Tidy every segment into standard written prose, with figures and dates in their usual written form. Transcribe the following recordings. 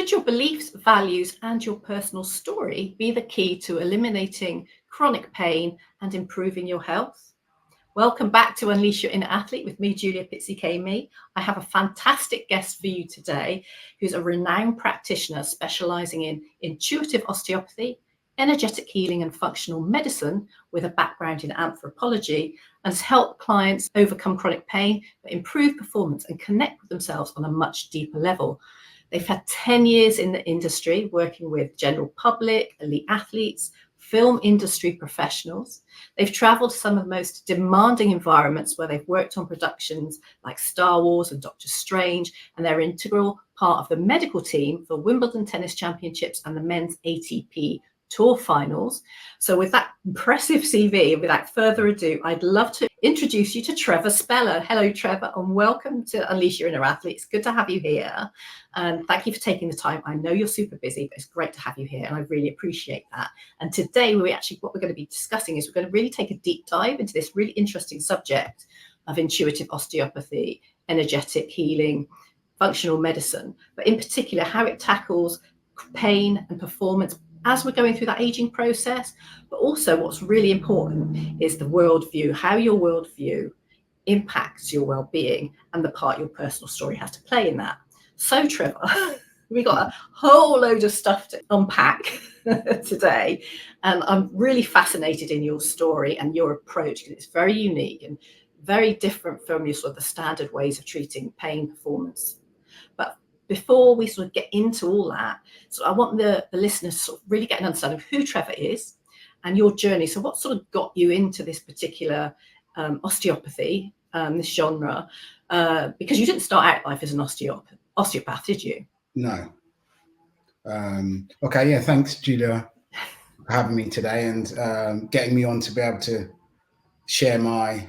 Should your beliefs, values, and your personal story be the key to eliminating chronic pain and improving your health? Welcome back to Unleash Your Inner Athlete with me, Julia Pizzi-Kami. I have a fantastic guest for you today who's a renowned practitioner specialising in intuitive osteopathy, energetic healing and functional medicine with a background in anthropology, and has helped clients overcome chronic pain, but improve performance and connect with themselves on a much deeper level. They've had 10 years in the industry working with general public, elite athletes, film industry professionals. They've traveled to some of the most demanding environments where they've worked on productions like Star Wars and Doctor Strange, and they're an integral part of the medical team for Wimbledon Tennis Championships and the men's ATP Tour finals. So with that impressive CV, without further ado, I'd love to introduce you to Trevor Speller. Hello, Trevor, and welcome to Unleash Your Inner Athlete. It's good to have you here. And thank you for taking the time. I know you're super busy, but it's great to have you here, and I really appreciate that. And today, what we're going to be discussing is we're going to really take a deep dive into this really interesting subject of intuitive osteopathy, energetic healing, functional medicine, but in particular, how it tackles pain and performance as we're going through that aging process. But also what's really important is the worldview, how your worldview impacts your well-being and the part your personal story has to play in that. So Trevor, we got a whole load of stuff to unpack today, and I'm really fascinated in your story and your approach because it's very unique and very different from your sort of the standard ways of treating pain performance. But before we sort of get into all that, so I want the listeners to sort of really get an understanding of who Trevor is and your journey. So what sort of got you into this particular osteopathy, this genre? Because you didn't start out life as an osteopath, did you? No. Okay, yeah, thanks, Julia, for having me today and getting me on to be able to share my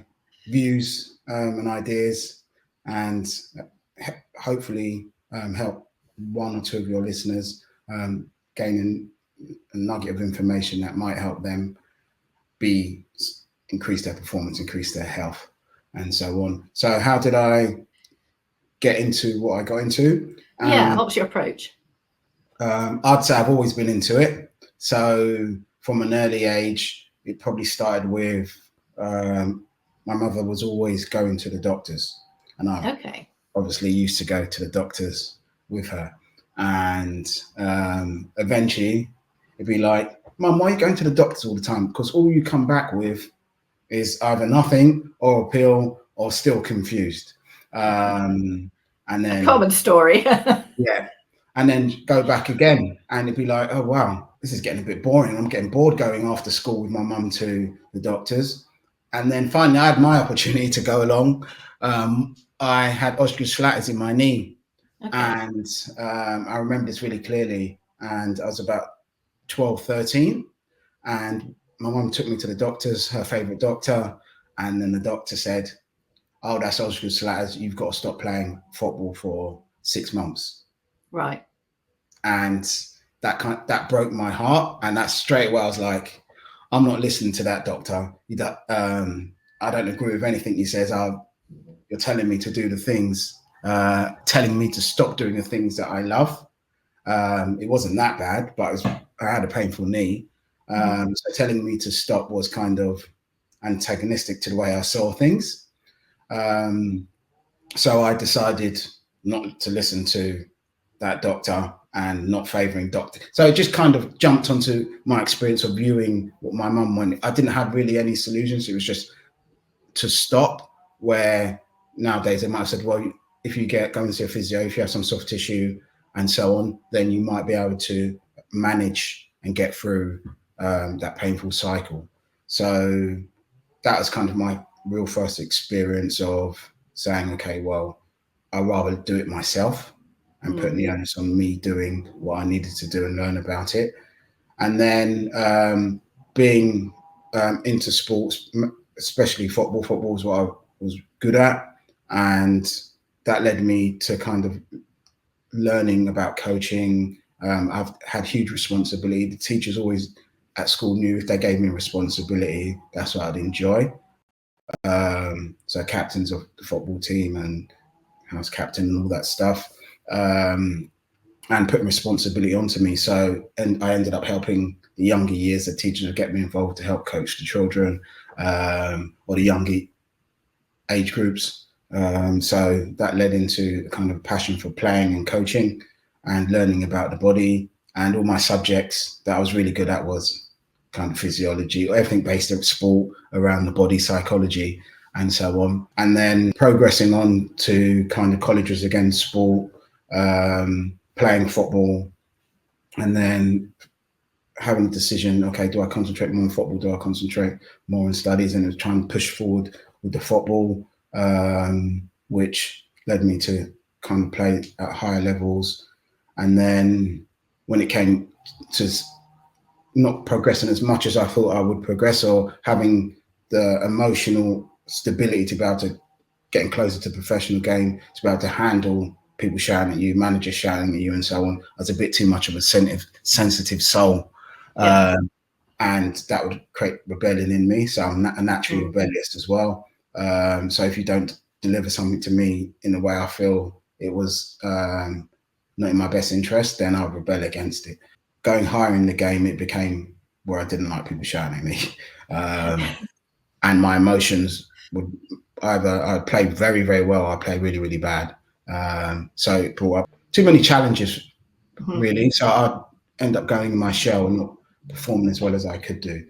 views and ideas and hopefully help one or two of your listeners gain a nugget of information that might help them increase their performance, increase their health, and so on. So how did I get into what I got into? What was your approach? I'd say I've always been into it. So from an early age, it probably started with my mother was always going to the doctors, and I obviously used to go to the doctors with her. And eventually it'd be like, Mum, why are you going to the doctors all the time? Because all you come back with is either nothing or a pill or still confused. And then a common story. Yeah. And then go back again and it'd be like, oh, wow, this is getting a bit boring. I'm getting bored going after school with my mum to the doctors. And then finally I had my opportunity to go along. I had osteoarthritis in my knee. And I remember this really clearly. And I was about 12, 13. And my mum took me to the doctors, her favorite doctor. And then the doctor said, oh, that's osteoarthritis. You've got to stop playing football for 6 months. Right. And that broke my heart. And that's straight away I was like, I'm not listening to that doctor. I don't agree with anything he says. You're telling me to do the things, telling me to stop doing the things that I love. It wasn't that bad, but I had a painful knee. So telling me to stop was kind of antagonistic to the way I saw things. So I decided not to listen to that doctor and not favouring doctor. So it just kind of jumped onto my experience of viewing what my mum wanted. I didn't have really any solutions. It was just to stop, where nowadays they might have said, well, if you go and see a physio, if you have some soft tissue and so on, then you might be able to manage and get through that painful cycle. So that was kind of my real first experience of saying, okay, well, I'd rather do it myself and putting the onus on me doing what I needed to do and learn about it. And then being into sports, especially football. Football is what I was good at. And that led me to kind of learning about coaching. I've had huge responsibility. The teachers always at school knew if they gave me responsibility, that's what I'd enjoy. So captains of the football team and house captain and all that stuff. and putting responsibility onto me. So, and I ended up helping the younger years, the teachers would get me involved to help coach the children, or the younger age groups. So that led into a kind of passion for playing and coaching and learning about the body. And all my subjects that I was really good at was kind of physiology, or everything based on sport around the body, psychology, and so on. And then progressing on to kind of colleges again, sport, playing football, and then having a decision, okay, do I concentrate more on football? Do I concentrate more on studies? And I was trying to push forward with the football, which led me to kind of play at higher levels. And then when it came to not progressing as much as I thought I would progress, or having the emotional stability to be able to getting closer to professional game, to be able to handle people shouting at you, managers shouting at you, and so on. I was a bit too much of a sensitive soul. Yeah. And that would create rebellion in me. So I'm naturally rebellious as well. So if you don't deliver something to me in the way I feel it was not in my best interest, then I'll rebel against it. Going higher in the game, it became where I didn't like people shouting at me. And my emotions would either I'd play very, very well, I'd play really, really bad. So it brought up too many challenges, really. So I'd end up going in my shell and not performing as well as I could do.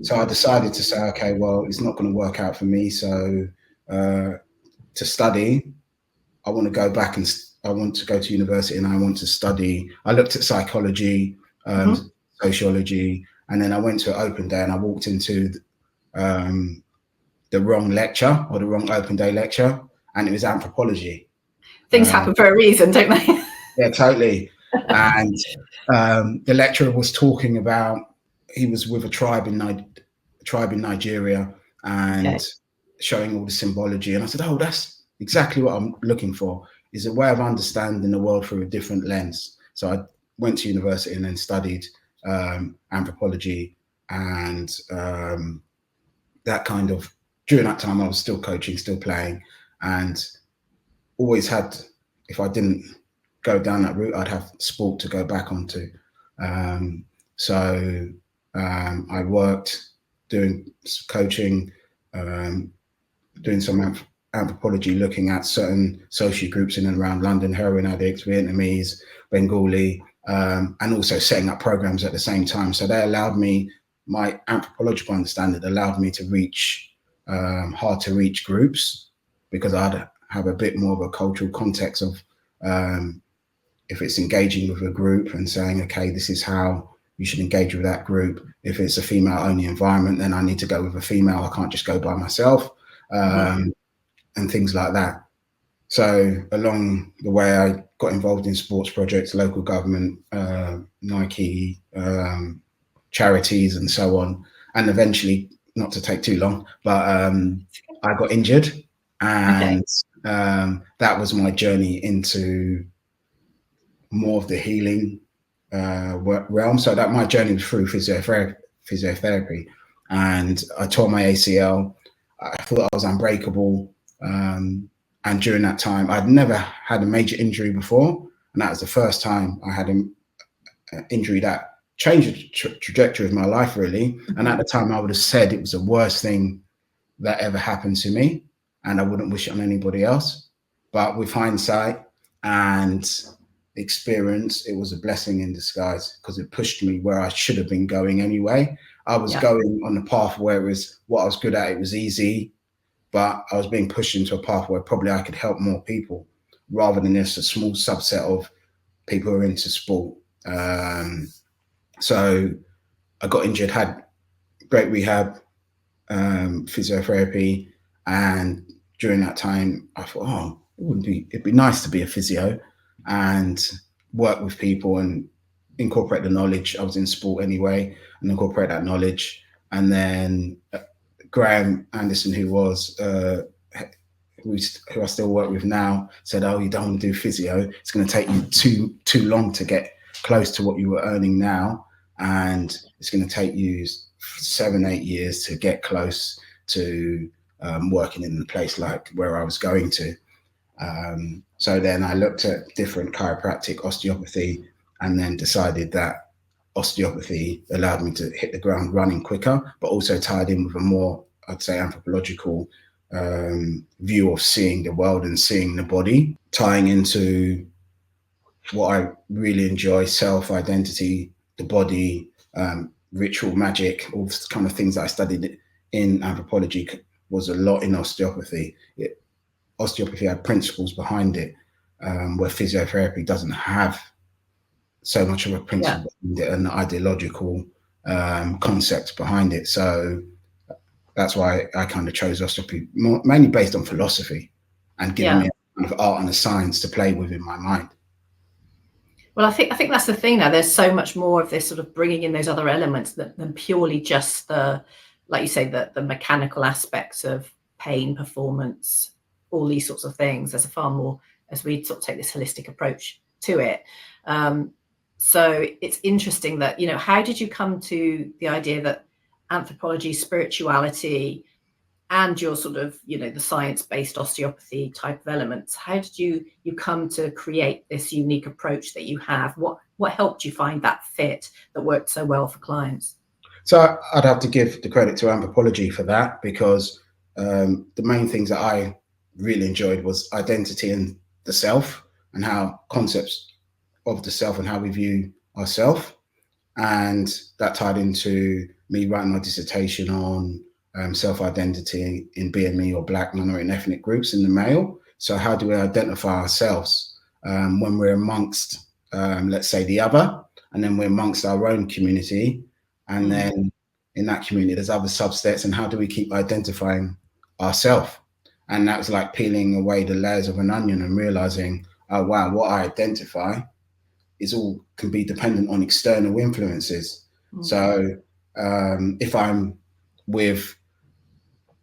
So I decided to say, okay, well, it's not going to work out for me. So to study, I want to go back and I want to go to university and I want to study. I looked at psychology, sociology, and then I went to an open day and I walked into the wrong lecture, or the wrong open day lecture, and it was anthropology. Things happen for a reason, don't they? Yeah, totally. And the lecturer was talking about, he was with a tribe in Nigeria, and showing all the symbology. And I said, oh, that's exactly what I'm looking for, is a way of understanding the world through a different lens. So I went to university and then studied anthropology, and that kind of, during that time I was still coaching, still playing, and always had, if I didn't go down that route, I'd have sport to go back onto. So I worked doing coaching, doing some anthropology, looking at certain social groups in and around London, heroin addicts, Vietnamese, Bengali, and also setting up programs at the same time. So they allowed me, my anthropological understanding allowed me to reach hard to reach groups, because I'd have a bit more of a cultural context of if it's engaging with a group and saying, okay, this is how you should engage with that group. If it's a female only environment, then I need to go with a female. I can't just go by myself, and things like that. So along the way, I got involved in sports projects, local government, Nike, charities, and so on. And eventually, not to take too long, but I got injured, and that was my journey into more of the healing realm. So that my journey was through physiotherapy, and I tore my ACL. I thought I was unbreakable, and during that time, I'd never had a major injury before, and that was the first time I had an injury that changed the trajectory of my life, really. And at the time, I would have said it was the worst thing that ever happened to me, and I wouldn't wish it on anybody else. But with hindsight and experience, it was a blessing in disguise, because it pushed me where I should have been going anyway. I was going on a path where it was what I was good at. It was easy, but I was being pushed into a path where probably I could help more people, rather than just a small subset of people who are into sport. So I got injured, had great rehab, physiotherapy, and during that time I thought, oh, it'd be nice to be a physio and work with people and incorporate the knowledge. I was in sport anyway, and incorporate that knowledge. And then Graham Anderson, who I still work with now, said, oh, you don't want to do physio, it's going to take you too long to get close to what you were earning now, and it's going to take you 7-8 years to get close to working in the place like where I was going to. So then I looked at different chiropractic, osteopathy, and then decided that osteopathy allowed me to hit the ground running quicker, but also tied in with a more, I'd say, anthropological view of seeing the world and seeing the body, tying into what I really enjoy: self-identity, the body, ritual magic, all the kind of things that I studied in anthropology was a lot in osteopathy. Osteopathy had principles behind it, where physiotherapy doesn't have so much of a principle behind it, an ideological concept behind it. So that's why I kind of chose osteopathy, mainly based on philosophy and giving me a kind of art and a science to play with in my mind. Well, I think that's the thing now. There's so much more of this sort of bringing in those other elements than purely just the, like you say, the mechanical aspects of pain, performance, all these sorts of things. There's a far more, as we sort of take this holistic approach to it. So it's interesting that, you know, how did you come to the idea that anthropology, spirituality, and your sort of, you know, the science-based osteopathy type of elements, how did you come to create this unique approach that you have? What helped you find that fit that worked so well for clients? So I'd have to give the credit to anthropology for that, because the main things that I really enjoyed was identity and the self, and how concepts of the self and how we view ourselves. And that tied into me writing my dissertation on self-identity in BME or Black, minority and ethnic groups in the male. So how do we identify ourselves when we're amongst, let's say, the other, and then we're amongst our own community, and then in that community there's other subsets, and how do we keep identifying ourselves? And that was like peeling away the layers of an onion and realizing, oh wow, what I identify is all can be dependent on external influences. So if I'm with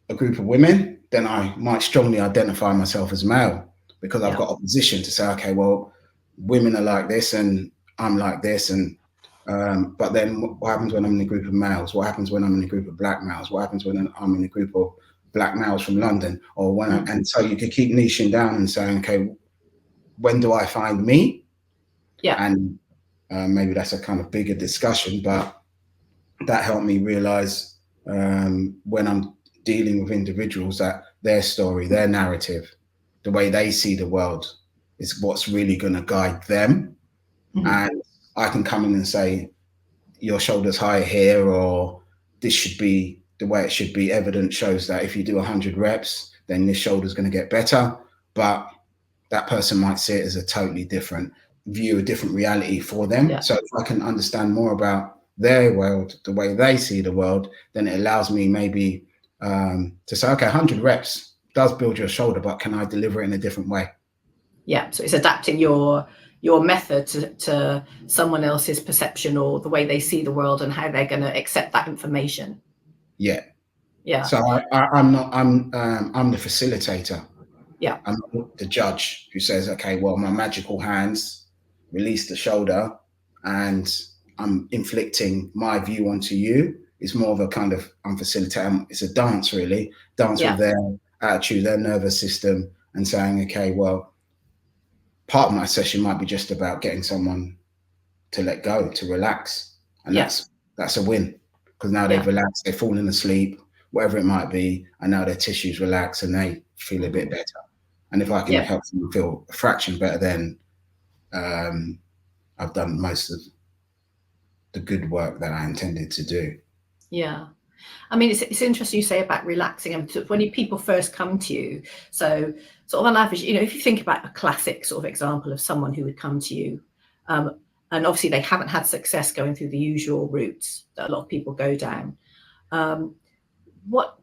a group of women, then I might strongly identify myself as male, because I've got opposition to say, okay, well, women are like this and I'm like this. And but then what happens when I'm in a group of males? What happens when I'm in a group of Black males? What happens when I'm in a group of Black males from London? Or when and so you could keep niching down and saying, okay, when do I find me? And maybe that's a kind of bigger discussion, but that helped me realize when I'm dealing with individuals that their story, their narrative, the way they see the world is what's really going to guide them. And I can come in and say, your shoulder's higher here, or this should be the way it should be. Evidence shows that if you do 100 reps, then this shoulder's going to get better. But that person might see it as a totally different view, a different reality for them. So if I can understand more about their world, the way they see the world, then it allows me maybe to say, okay, 100 reps does build your shoulder, but can I deliver it in a different way? So it's adapting your method to someone else's perception or the way they see the world and how they're going to accept that information. So I'm the facilitator. I'm not the judge who says, okay, well, my magical hands release the shoulder and I'm inflicting my view onto you. It's more of a kind of, I'm facilitating. It's a dance, really. Dance with their attitude, their nervous system, and saying, okay, well, part of my session might be just about getting someone to let go, to relax. And that's a win, because now they've relaxed, they've fallen asleep, whatever it might be, and now their tissues relax and they feel a bit better. And if I can help them feel a fraction better, then I've done most of the good work that I intended to do. I mean, it's interesting you say about relaxing. And when people first come to you, so sort of on average, you know, if you think about a classic sort of example of someone who would come to you, and obviously they haven't had success going through the usual routes that a lot of people go down, what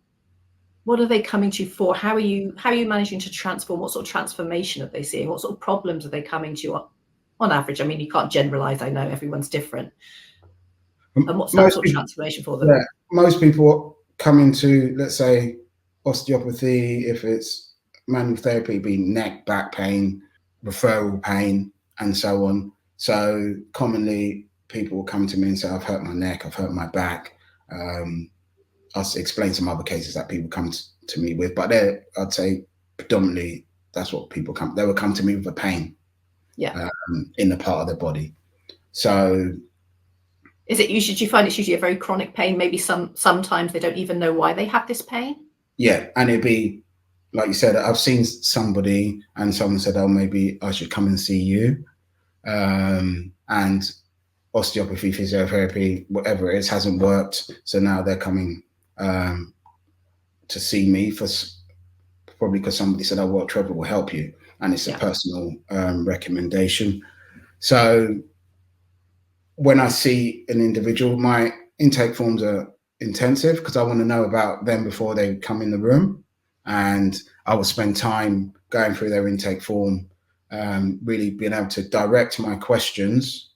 are they coming to you for? How are you managing to transform? What sort of transformation are they seeing? What sort of problems are they coming to you on average? I mean, you can't generalize. I know everyone's different. And what's that sort of transformation for them? Most people come into, let's say, osteopathy, if it's manual therapy, be neck, back pain, referral pain, and so on. So commonly people will come to me and say, I've hurt my neck, I've hurt my back. I'll explain some other cases that people come to me with, but I'd say predominantly that's what people they would come to me with a pain, Yeah. In the part of their body. So is it usually, do you find it's usually a very chronic pain? Maybe sometimes they don't even know why they have this pain? yeah, and it'd be like you said, I've seen somebody and someone said, oh, maybe I should come and see you. And osteopathy, physiotherapy, whatever it is, hasn't worked. So now they're coming to see me for probably because somebody said, oh, well, Trevor will help you. And it's a personal recommendation. So when I see an individual, my intake forms are intensive because I want to know about them before they come in the room. And I will spend time going through their intake form, really being able to direct my questions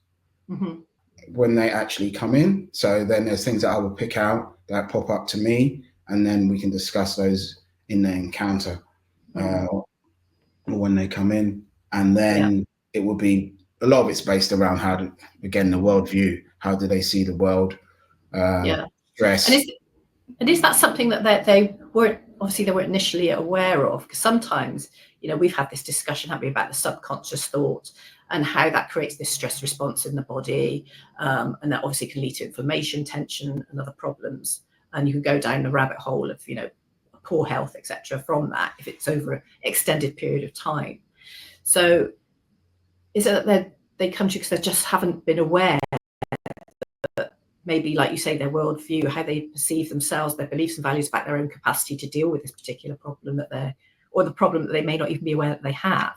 when they actually come in. So then there's things that I will pick out that pop up to me, and then we can discuss those in the encounter or when they come in. And then it will be, a lot of it's based around again, the worldview. How do they see the world? Stress. And is that something that they weren't initially aware of? Because sometimes, we've had this discussion, haven't we, about the subconscious thought and how that creates this stress response in the body. And that obviously can lead to inflammation, tension, and other problems. And you can go down the rabbit hole of, poor health, etc., from that if it's over an extended period of time. So is it that they come to you because they just haven't been aware that maybe, like you say, their worldview, how they perceive themselves, their beliefs and values about their own capacity to deal with this particular problem or the problem that they may not even be aware that they have?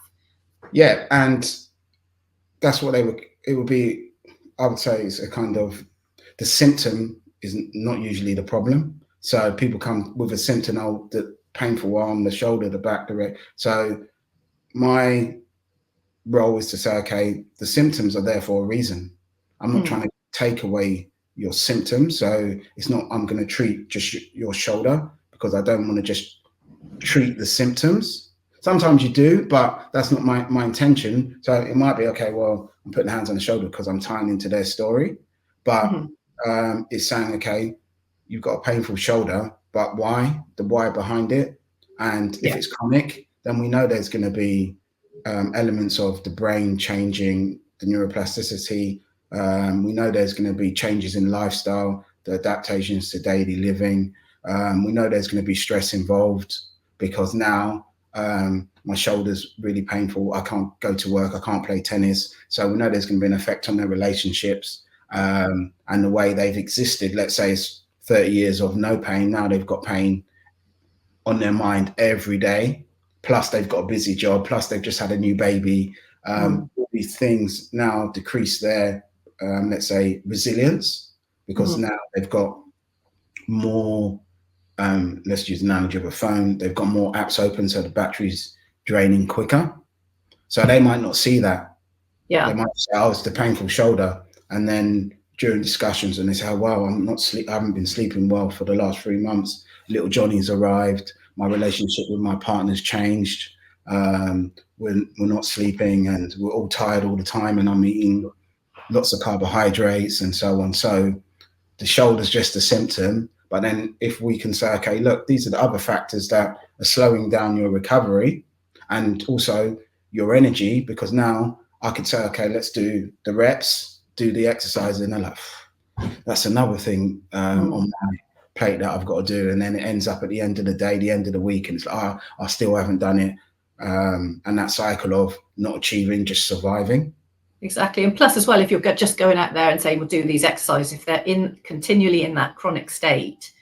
Yeah, and that's what it would be, I would say, is a kind of, the symptom is not usually the problem. So people come with a symptom, the painful arm, the shoulder, the back, the leg. So my role is to say, okay, the symptoms are there for a reason. I'm not trying to take away your symptoms. So it's not, I'm going to treat just your shoulder, because I don't want to just treat the symptoms. Sometimes you do, but that's not my intention. So it might be, okay, well, I'm putting hands on the shoulder because I'm tying into their story. But it's saying, okay, you've got a painful shoulder, but why? The why behind it. And if it's chronic, then we know there's going to be elements of the brain changing, the neuroplasticity. We know there's going to be changes in lifestyle, the adaptations to daily living. We know there's going to be stress involved, because now my shoulder's really painful. I can't go to work. I can't play tennis. So we know there's going to be an effect on their relationships and the way they've existed. Let's say it's 30 years of no pain. Now they've got pain on their mind every day. Plus they've got a busy job. Plus they've just had a new baby. All these things now decrease their, let's say, resilience, because now they've got more, let's use the analogy of a phone. They've got more apps open, so the battery's draining quicker. So they might not see that. They might say, oh, it's the painful shoulder. And then during discussions, and they say, oh, well, I haven't been sleeping well for the last 3 months. Little Johnny's arrived. My relationship with my partner's changed. We're not sleeping, and we're all tired all the time, and I'm eating lots of carbohydrates and so on. So the shoulder's just a symptom. But then if we can say, okay, look, these are the other factors that are slowing down your recovery and also your energy, because now I could say, okay, let's do the reps, do the exercise, and they're like, that's another thing on my plate that I've got to do. And then it ends up at the end of the day, the end of the week, and it's like, I still haven't done it. And that cycle of not achieving, just surviving. Exactly. And plus as well, if you're just going out there and saying, well, do these exercises, if they're continually in that chronic state,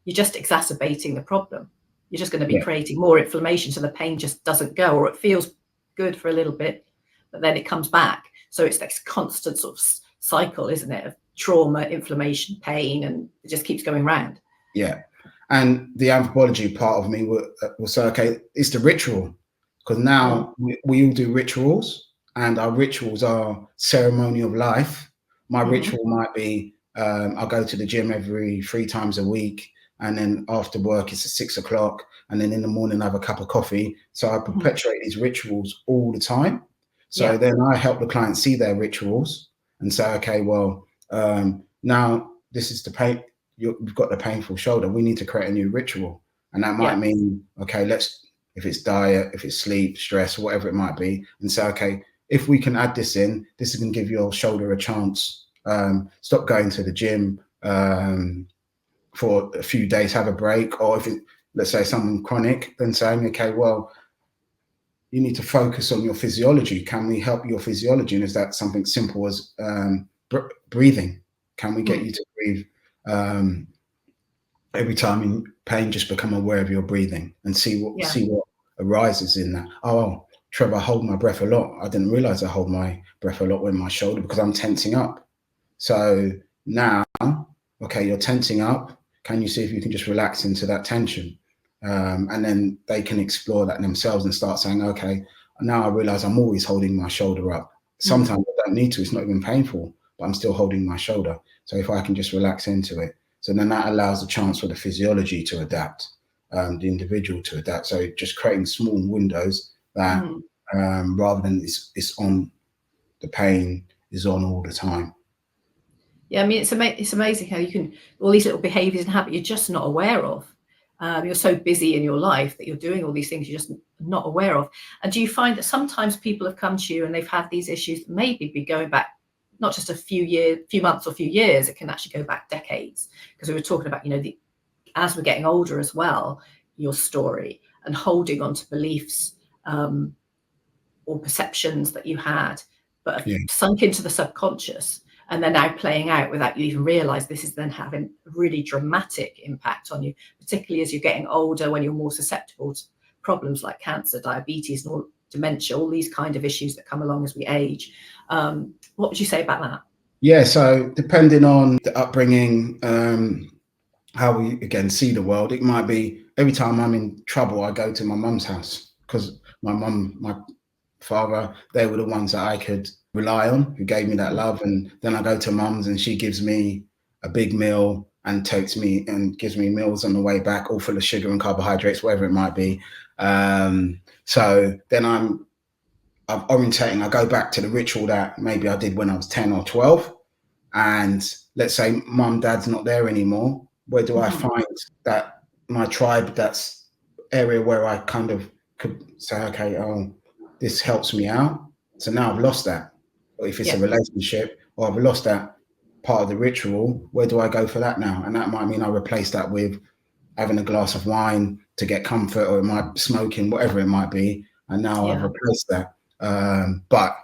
you're just exacerbating the problem. You're just going to be creating more inflammation, so the pain just doesn't go, or it feels good for a little bit, but then it comes back. So it's this constant sort of cycle, isn't it, of trauma, inflammation, pain, and it just keeps going round. Yeah. And the anthropology part of me will say, okay, it's the ritual, because now we all do rituals, and our rituals are ceremony of life. My ritual might be, I'll go to the gym every 3 times a week, and then after work it's at 6 o'clock, and then in the morning I have a cup of coffee. So I perpetuate these rituals all the time. So then I help the client see their rituals and say, okay, well, now this is the pain. We've got the painful shoulder. We need to create a new ritual. And that might mean, okay, if it's diet, if it's sleep, stress, whatever it might be, and say, okay, if we can add this in, this is going to give your shoulder a chance. Stop going to the gym for a few days, have a break. Or if it, let's say someone chronic, then saying, okay, well, you need to focus on your physiology. Can we help your physiology? And is that something simple as breathing? Can we get you to breathe every time in pain? Just become aware of your breathing and see what arises in that. Oh, Trevor, I hold my breath a lot. I didn't realize I hold my breath a lot with my shoulder because I'm tensing up. So now, okay, you're tensing up. Can you see if you can just relax into that tension? And then they can explore that themselves and start saying, okay, now I realize I'm always holding my shoulder up. Sometimes I don't need to, it's not even painful, but I'm still holding my shoulder. So if I can just relax into it. So then that allows a chance for the physiology to adapt, the individual to adapt. So just creating small windows that rather than it's on, the pain is on all the time. Yeah, I mean, it's amazing how you can, all these little behaviours and habits you're just not aware of. You're so busy in your life that you're doing all these things you're just not aware of. And do you find that sometimes people have come to you and they've had these issues that maybe be going back not just a few months or few years, it can actually go back decades? Because we were talking about, as we're getting older as well, your story and holding on to beliefs or perceptions that you had, but have sunk into the subconscious. And they're now playing out without you even realize this is then having a really dramatic impact on you, particularly as you're getting older, when you're more susceptible to problems like cancer, diabetes, and all, dementia, all these kind of issues that come along as we age. What would you say about that? Yeah, so depending on the upbringing, how we, again, see the world, it might be every time I'm in trouble, I go to my mum's house because my mum, my father, they were the ones that I could rely on, who gave me that love. And then I go to mum's and she gives me a big meal and takes me and gives me meals on the way back, all full of sugar and carbohydrates, whatever it might be. So then I'm orientating, I go back to the ritual that maybe I did when I was 10 or 12. And let's say mum, dad's not there anymore. Where do I find that my tribe, that's area where I kind of could say, okay, oh, this helps me out. So now I've lost that. Or if it's a relationship, or I've lost that part of the ritual, where do I go for that now? And that might mean I replace that with having a glass of wine to get comfort, or it might be smoking, whatever it might be. And now I've replaced that. But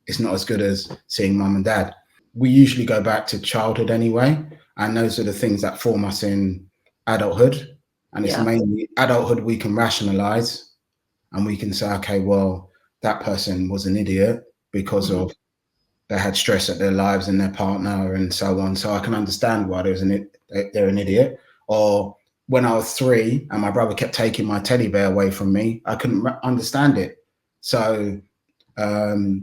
it's not as good as seeing mum and dad. We usually go back to childhood anyway. And those are the things that form us in adulthood. And it's mainly adulthood we can rationalize and we can say, okay, well, that person was an idiot because of they had stress at their lives and their partner and so on. So I can understand why they're an idiot. Or when I was 3 and my brother kept taking my teddy bear away from me, I couldn't understand it. So that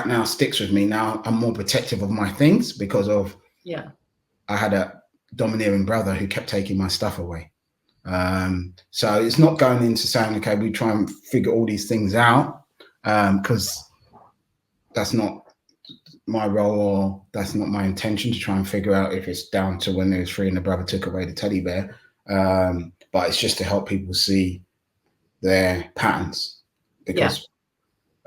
now sticks with me. Now I'm more protective of my things because of I had a domineering brother who kept taking my stuff away. So it's not going into saying, okay, we try and figure all these things out, because that's not my role, or that's not my intention to try and figure out if it's down to when they was 3 and the brother took away the teddy bear. But it's just to help people see their patterns, because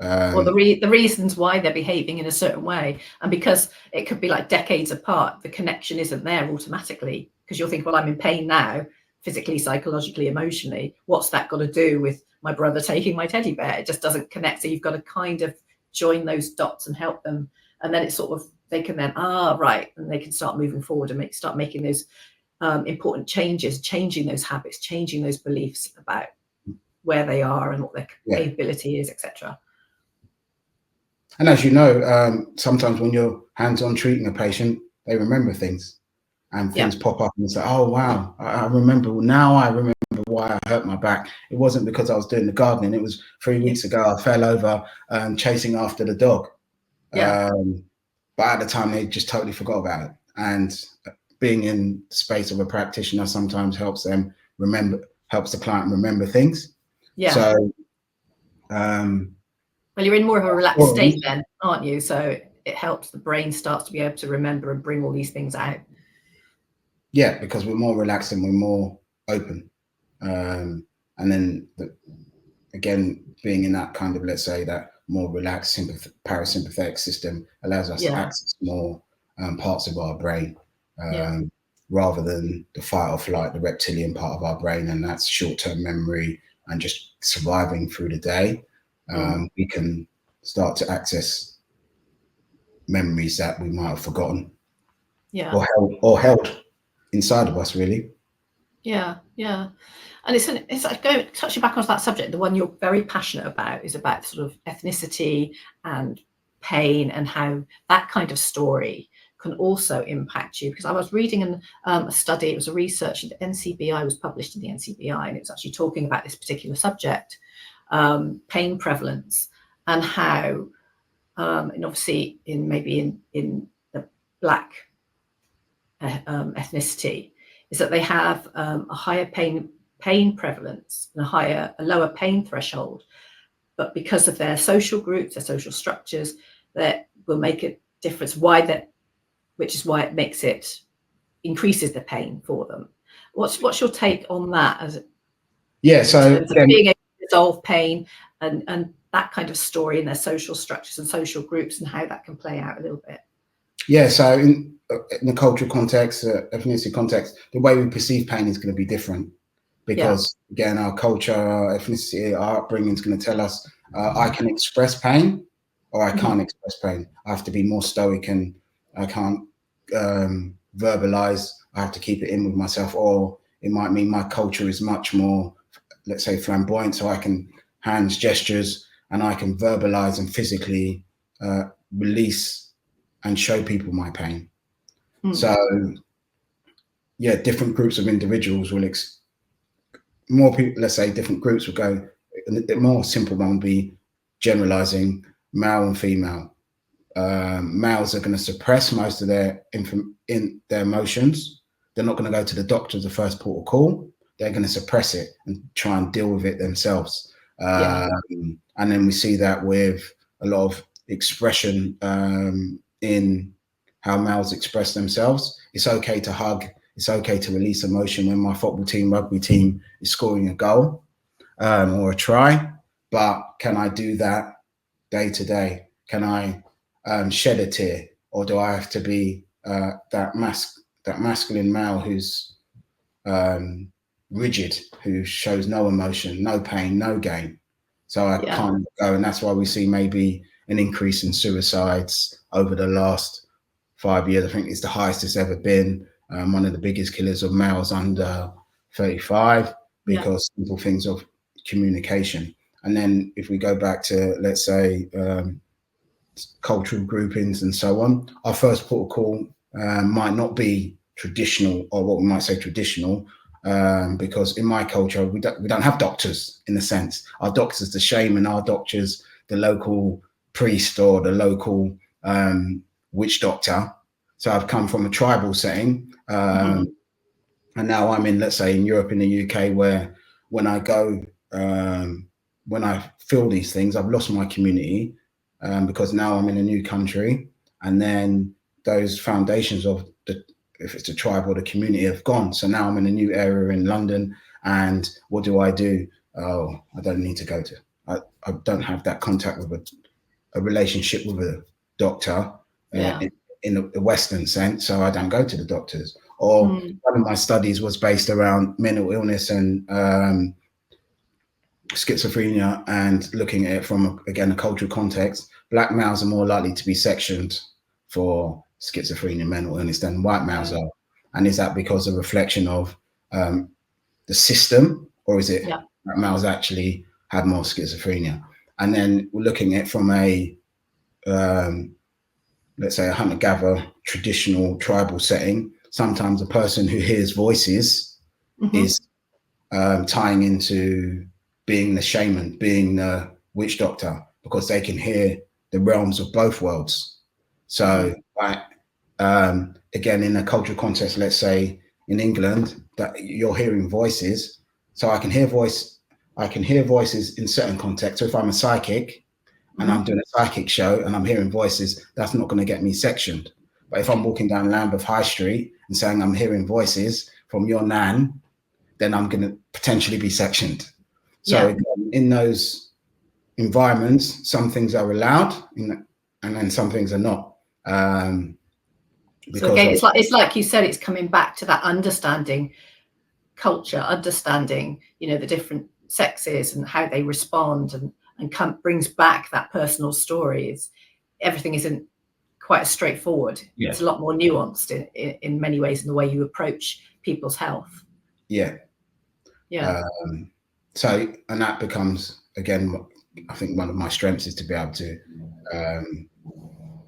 or the reasons why they're behaving in a certain way. And because it could be like decades apart, the connection isn't there automatically, because you'll think, well, I'm in pain now, physically, psychologically, emotionally. What's that got to do with my brother taking my teddy bear? It just doesn't connect. So you've got to kind of join those dots and help them. And then it's sort of, they can then, right. And they can start moving forward and start making those important changes, changing those habits, changing those beliefs about where they are and what their capability is, etc. And as you know, sometimes when you're hands-on treating a patient, they remember things and things pop up and it's like, oh, wow, I remember why I hurt my back. It wasn't because I was doing the gardening. It was 3 weeks ago, I fell over chasing after the dog. But at the time, they just totally forgot about it. And being in the space of a practitioner sometimes helps them helps the client remember things. So, well, you're in more of a relaxed state then, aren't you? So it helps the brain starts to be able to remember and bring all these things out. Yeah, because we're more relaxed and we're more open. And And then again, being in that kind of, let's say, that more relaxed parasympathetic system allows us to access more parts of our brain, rather than the fight or flight, the reptilian part of our brain, and that's short-term memory and just surviving through the day. We can start to access memories that we might have forgotten, or held inside of us, really. And it's like touching back onto that subject. The one you're very passionate about is about sort of ethnicity and pain, and how that kind of story can also impact you. Because I was reading a study, it was a research that NCBI was published in the NCBI, and it was actually talking about this particular subject, pain prevalence, and how, and obviously in the Black ethnicity, is that they have a higher pain prevalence and a lower pain threshold, but because of their social groups, their social structures, that will make a difference. Which is why it increases the pain for them. What's your take on that? So being able to resolve pain and that kind of story in their social structures and social groups, and how that can play out a little bit. So in the cultural context, ethnicity context, the way we perceive pain is going to be different, because again, our culture, our ethnicity, our upbringing is going to tell us I can express pain or I can't express pain. I have to be more stoic, and I can't verbalize. I have to keep it in with myself. Or it might mean my culture is much more, let's say, flamboyant, so I can hands gestures and I can verbalize and physically release and show people my pain. So different groups of individuals will more people, let's say different groups will go, the more simple one would be generalizing male and female. Males are going to suppress most of their emotions. They're not going to go to the doctor as the first port of call. They're going to suppress it and try and deal with it themselves. And then we see that with a lot of expression in how males express themselves. It's okay to hug. It's okay to release emotion when my football team, rugby team is scoring a goal or a try. But can I do that day to day? Can I shed a tear, or do I have to be that masculine male who's rigid, who shows no emotion, no pain, no gain? So I can't go, and that's why we see maybe an increase in suicides over the last 5 years. I think it's the highest it's ever been. One of the biggest killers of males under 35, because simple things of communication. And then if we go back to, let's say, cultural groupings and so on, our first port of call might not be traditional, or what we might say traditional, because in my culture we don't have doctors in a sense. Our doctors the shaman, our doctors the local priest or the local witch doctor. So I've come from a tribal setting, and now I'm in, let's say, in Europe, in the UK, where when I go, when I feel these things, I've lost my community, because now I'm in a new country, and then those foundations of if it's a tribe or the community have gone. So now I'm in a new area in London, and what do? I don't need to go to. I don't have that contact with a relationship with a doctor in the Western sense, so I don't go to the doctors. Or one of my studies was based around mental illness and schizophrenia, and looking at it from, again, a cultural context. Black males are more likely to be sectioned for schizophrenia, mental illness, than white males are. And is that because of reflection of the system, or is it that males actually have more schizophrenia? And then we're looking at it from a let's say a hunter-gatherer, traditional tribal setting. Sometimes a person who hears voices is tying into being the shaman, being the witch doctor, because they can hear the realms of both worlds. So again, in a cultural context, let's say in England, that you're hearing voices. So I can hear voices in certain contexts. So if I'm a psychic and I'm doing a psychic show and I'm hearing voices, that's not going to get me sectioned. But if I'm walking down Lambeth High Street and saying I'm hearing voices from your nan, then I'm going to potentially be sectioned. So again, in those environments, some things are allowed, and then some things are not. So again, it's like you said, it's coming back to that understanding culture, understanding, you know, the different sexes and how they respond, and brings back that personal story. Everything isn't quite as straightforward. Yeah. It's a lot more nuanced in many ways in the way you approach people's health. Yeah. So, and that becomes, again, I think one of my strengths is to be able to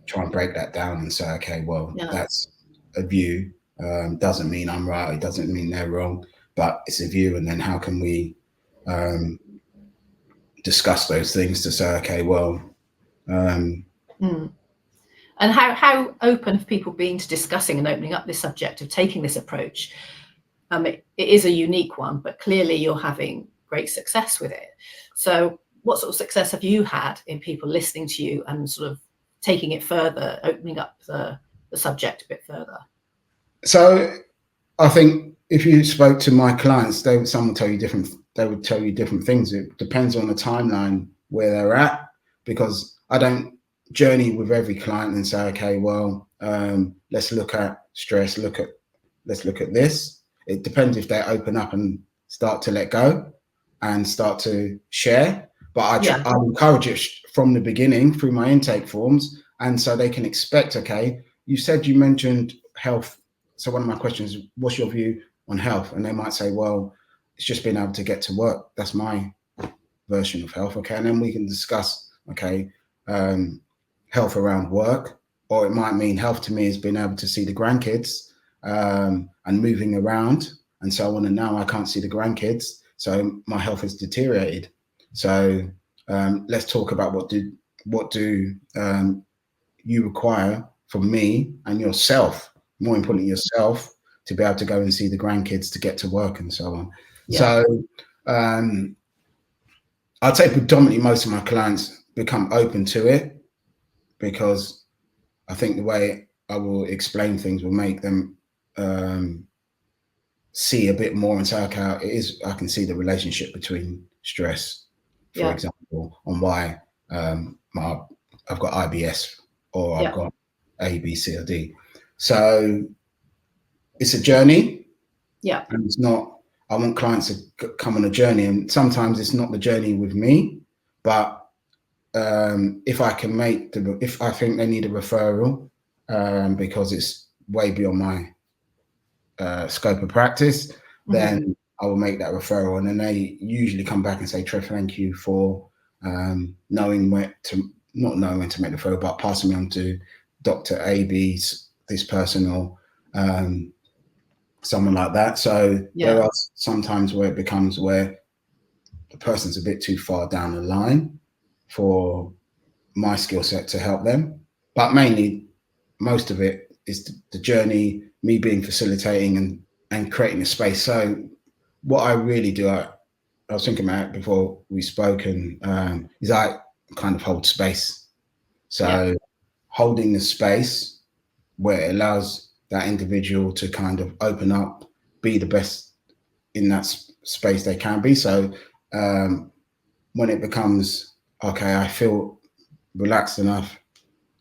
try and break that down and say, okay, well, that's a view. Doesn't mean I'm right. It doesn't mean they're wrong, but it's a view. And then how can we discuss those things to say, okay, well. And how open have people been to discussing and opening up this subject of taking this approach? It is a unique one, but clearly you're having great success with it. So what sort of success have you had in people listening to you and sort of taking it further, opening up the subject a bit further? So I think if you spoke to my clients, they would tell you different things. It depends on the timeline where they're at, because I don't journey with every client and say, okay, well, let's look at stress, let's look at this. It depends if they open up and start to let go and start to share. But I encourage it from the beginning through my intake forms, and so they can expect, okay, you mentioned health. So one of my questions is, what's your view on health? And they might say, well, it's just being able to get to work. That's my version of health. Okay. And then we can discuss, okay, health around work, or it might mean health to me is being able to see the grandkids and moving around. And so on. And now I can't see the grandkids. So my health has deteriorated. So let's talk about what do you require from me and yourself, more importantly yourself, to be able to go and see the grandkids, to get to work and so on. So I'd say predominantly most of my clients become open to it, because I think the way I will explain things will make them see a bit more and say, okay, I can see the relationship between stress, for example, on why I've got IBS or I've got A, B, C, or D. So it's a journey. Yeah. And it's not, I want clients to come on a journey, and sometimes it's not the journey with me, but if I think they need a referral because it's way beyond my scope of practice, then I will make that referral. And then they usually come back and say, Trev, thank you for not knowing when to make the referral, but passing me on to Dr. A, B, this person, or someone like that. So there are sometimes where it becomes where the person's a bit too far down the line for my skill set to help them. But mainly, most of it is the journey, me being facilitating and creating a space. So what I really do, I was thinking about it before we spoke, and is I kind of hold space. So holding the space where it allows that individual to kind of open up, be the best in that space they can be. So when it becomes, okay, I feel relaxed enough,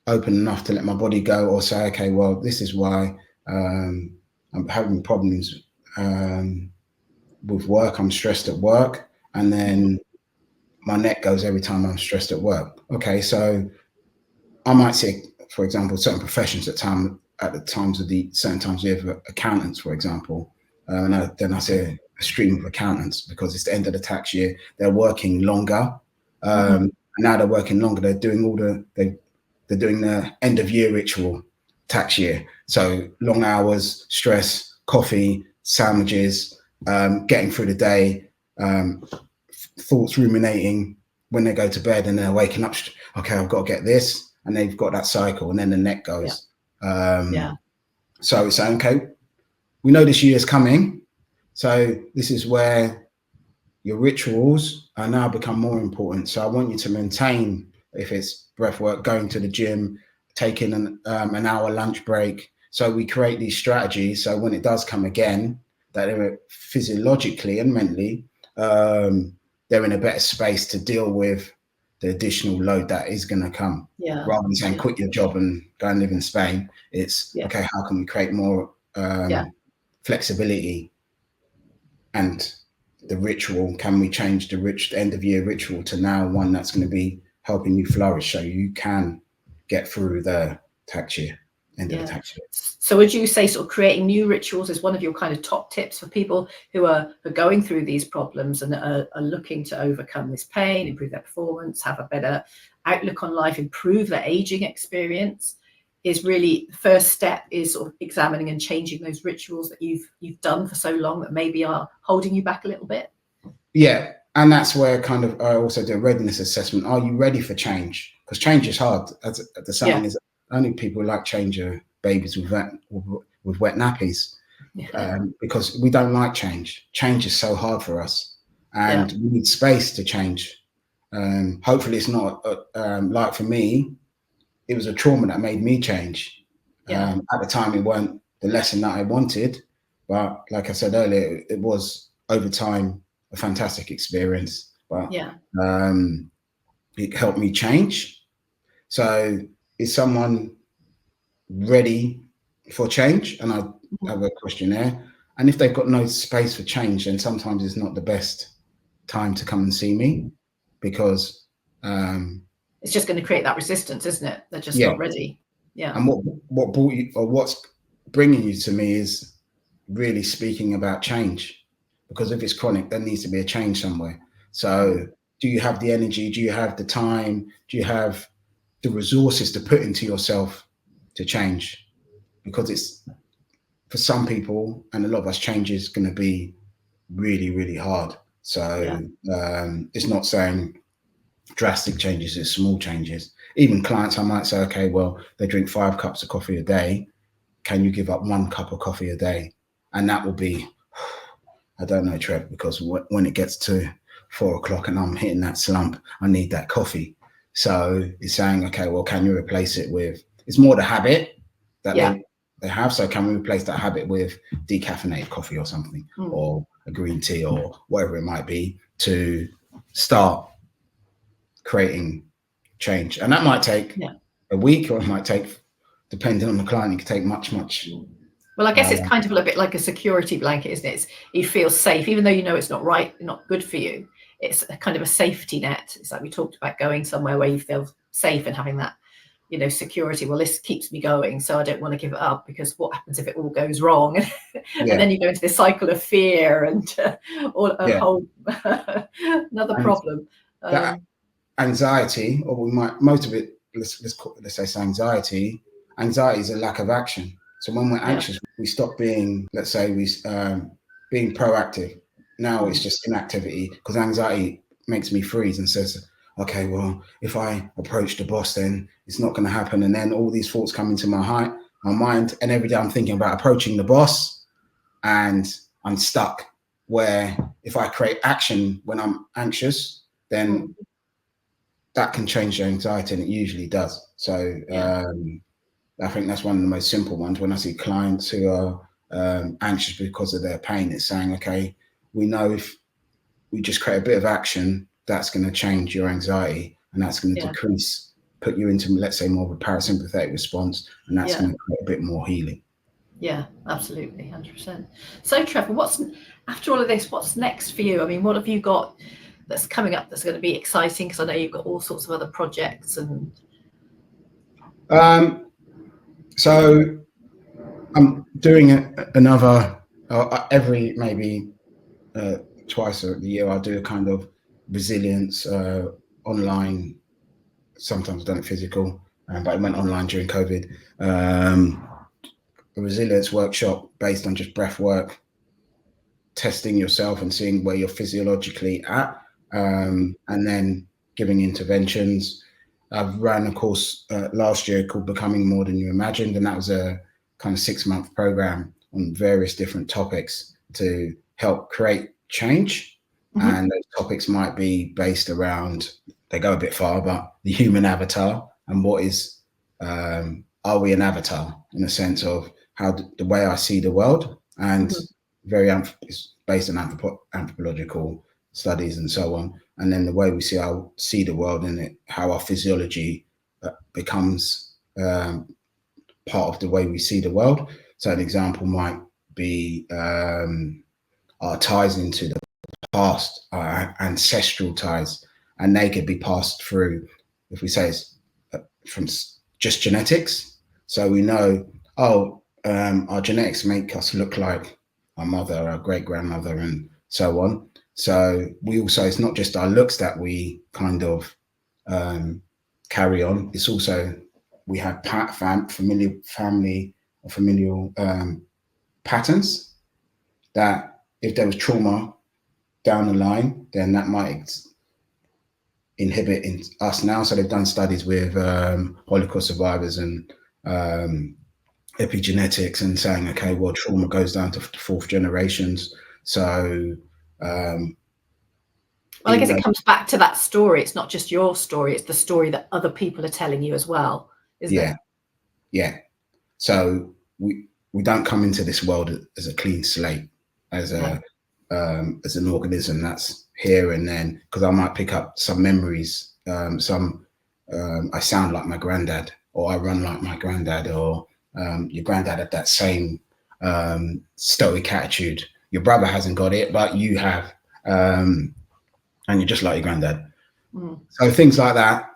open enough to let my body go, or say, okay, well, this is why I'm having problems with work. I'm stressed at work, and then my neck goes every time I'm stressed at work. Okay, so I might see, for example, certain professions at the times of the certain times we have accountants, for example, and then I see a stream of accountants because it's the end of the tax year. They're working longer. And now they're working longer. They're doing they're doing the end of year ritual tax year. So long hours, stress, coffee, sandwiches, getting through the day, thoughts ruminating when they go to bed, and they're waking up, okay, I've got to get this. And they've got that cycle, and then the neck goes. So it's saying, okay, we know this year's coming. So this is where your rituals are now become more important. So I want you to maintain, if it's breath work, going to the gym, taking an hour lunch break. So we create these strategies. So when it does come again, that they're physiologically and mentally they're in a better space to deal with the additional load that is going to come. Yeah. Rather than saying quit your job and go and live in Spain, it's okay, how can we create more flexibility? And the ritual, can we change the end of year ritual to now one that's going to be helping you flourish so you can get through the tax year, end of the tax year? So would you say sort of creating new rituals is one of your kind of top tips for people who are going through these problems and are looking to overcome this pain, improve their performance, have a better outlook on life, improve their aging experience? Is really the first step is sort of examining and changing those rituals that you've done for so long that maybe are holding you back a little bit? Yeah, and that's where kind of I also do a readiness assessment. Are you ready for change? Because change is hard. As the saying is, only people like change are babies with wet nappies, because we don't like change. Change is so hard for us, and we need space to change. Hopefully, it's not like for me. It was a trauma that made me change. At the time, it weren't the lesson that I wanted, but like I said earlier, it was over time a fantastic experience. But it helped me change. So is someone ready for change? And I have a questionnaire. And if they've got no space for change, then sometimes it's not the best time to come and see me, because it's just going to create that resistance, isn't it? They're just not ready. Yeah. And what brought you, or what's bringing you to me, is really speaking about change, because if it's chronic, there needs to be a change somewhere. So do you have the energy? Do you have the time? Do you have the resources to put into yourself to change? Because it's, for some people, and a lot of us, change is going to be really, really hard. So it's not saying drastic changes, it's small changes. Even clients, I might say, okay, well, they drink 5 cups of coffee a day. Can you give up 1 cup of coffee a day? And that will be, I don't know, Trev, because when it gets to 4 o'clock and I'm hitting that slump, I need that coffee. So it's saying, okay, well, can you replace it with, it's more the habit that they have. So can we replace that habit with decaffeinated coffee or something, or a green tea or whatever it might be, to start creating change? And that might take a week, or it might take, depending on the client, it could take much. Well, I guess it's kind of a bit like a security blanket, isn't it? You feel safe, even though you know it's not right, not good for you. It's a kind of a safety net. It's like we talked about, going somewhere where you feel safe and having that, security. Well, this keeps me going, so I don't want to give it up, because what happens if it all goes wrong? And then you go into this cycle of fear and whole another problem. That anxiety, or we might, most of it, let's say it's anxiety. Anxiety is a lack of action. So when we're anxious, we stop being, let's say, being proactive. Now it's just inactivity, because anxiety makes me freeze and says, okay, well, if I approach the boss, then it's not going to happen. And then all these thoughts come into my mind, and every day I'm thinking about approaching the boss, and I'm stuck. Where if I create action when I'm anxious, then that can change the anxiety, and it usually does. So I think that's one of the most simple ones. When I see clients who are anxious because of their pain, it's saying, okay, we know if we just create a bit of action, that's going to change your anxiety, and that's going to decrease, put you into, let's say, more of a parasympathetic response, and that's going to create a bit more healing. Yeah, absolutely, 100%. So, Trevor, after all of this, what's next for you? I mean, what have you got that's coming up that's going to be exciting? Because I know you've got all sorts of other projects. And so I'm doing another every maybe twice a year. I'll do a kind of resilience online. Sometimes I've done it physical, but it went online during COVID. A resilience workshop based on just breath work, testing yourself and seeing where you're physiologically at, and then giving interventions. I've ran a course last year called Becoming More Than You Imagined, and that was a kind of 6-month program on various different topics to help create change. And those topics might be based around, they go a bit far, but the human avatar, and what is, are we an avatar, in the sense of how the way I see the world, and it's based on anthropological studies and so on. And then the way we see the world and how our physiology becomes part of the way we see the world. So an example might be our ties into the past, our ancestral ties, and they could be passed through, if we say it's from just genetics. So we know, our genetics make us look like our mother, our great-grandmother, and so on. So we also, it's not just our looks that we kind of carry on. It's also, we have familial patterns that if there was trauma down the line, then that might inhibit in us now. So they've done studies with Holocaust survivors and epigenetics and saying, okay, well, trauma goes down to fourth generations. So well, I guess it comes back to that story. It's not just your story, it's the story that other people are telling you as well, isn't it? Yeah. So we don't come into this world as a clean slate, as an organism that's here and then, because I might pick up some memories, I sound like my granddad, or I run like my granddad, or your granddad had that same stoic attitude. Your brother hasn't got it, but you have, and you're just like your granddad. So things like that